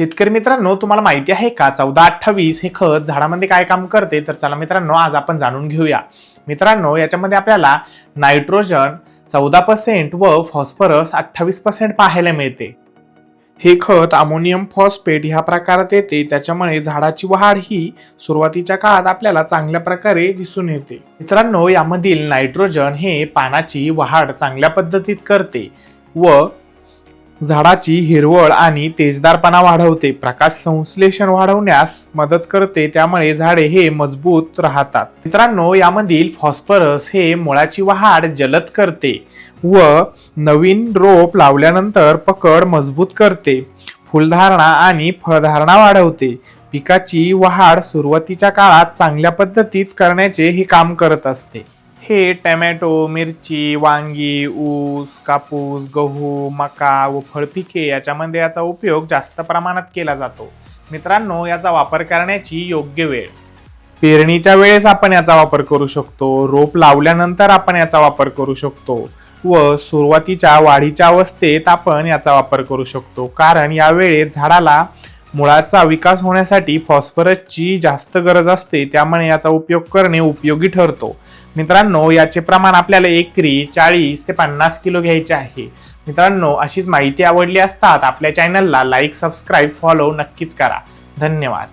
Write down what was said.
शेतकरी मित्रांनो, तुम्हाला माहिती आहे का 1428 हे खत झाडामध्ये काय काम करते? तर चला मित्रांनो, आज आपण जाणून घेऊया. मित्रांनो, याच्यामध्ये आपल्याला नायट्रोजन 14% व फॉस्फरस 28% पाहायला मिळते. हे खत अमोनियम फॉस्फेट ह्या प्रकारात येते, त्याच्यामुळे झाडाची वाढ ही सुरुवातीच्या काळात आपल्याला चांगल्या प्रकारे दिसून येते. मित्रांनो, यामधील नायट्रोजन हे पानाची वाढ चांगल्या पद्धतीत करते व झाडाची हिरवळ आणि तेजदारपणा वाढवते, प्रकाश संश्लेषण वाढवण्यास मदत करते, त्यामुळे झाडे हे मजबूत राहतात. मित्रांनो, यामधील फॉस्फरस हे मुळाची वाढ जलद करते व नवीन रोप लावल्यानंतर पकड मजबूत करते, फुलधारणा आणि फळधारणा वाढवते. पिकाची वाढ सुरुवातीच्या काळात चांगल्या पद्धतीत करण्याचे हे काम करत असते. हे टोमॅटो, मिरची, वांगी, ऊस, कापूस, गहू, मका व फळपिके याच्यामध्ये याचा उपयोग जास्त प्रमाणात केला जातो. मित्रांनो, याचा वापर करण्याची योग्य वेळ पेरणीच्या वेळेस आपण याचा वापर करू शकतो, रोप लावल्यानंतर आपण याचा वापर करू शकतो व सुरुवातीच्या वाढीच्या अवस्थेत आपण याचा वापर करू शकतो, कारण या वेळेत झाडाला मुळाचा विकास होण्यासाठी फॉस्फरसची जास्त गरज असते, त्यामुळे याचा उपयोग करणे उपयोगी ठरतो. मित्रांनो, याचे प्रमाण आपल्याला एकरी 40 ते 50 किलो घ्यायचे आहे. मित्रांनो, अशीच माहिती आवडली असतात आपल्या चॅनलला लाईक, सबस्क्राईब, फॉलो नक्कीच करा. धन्यवाद.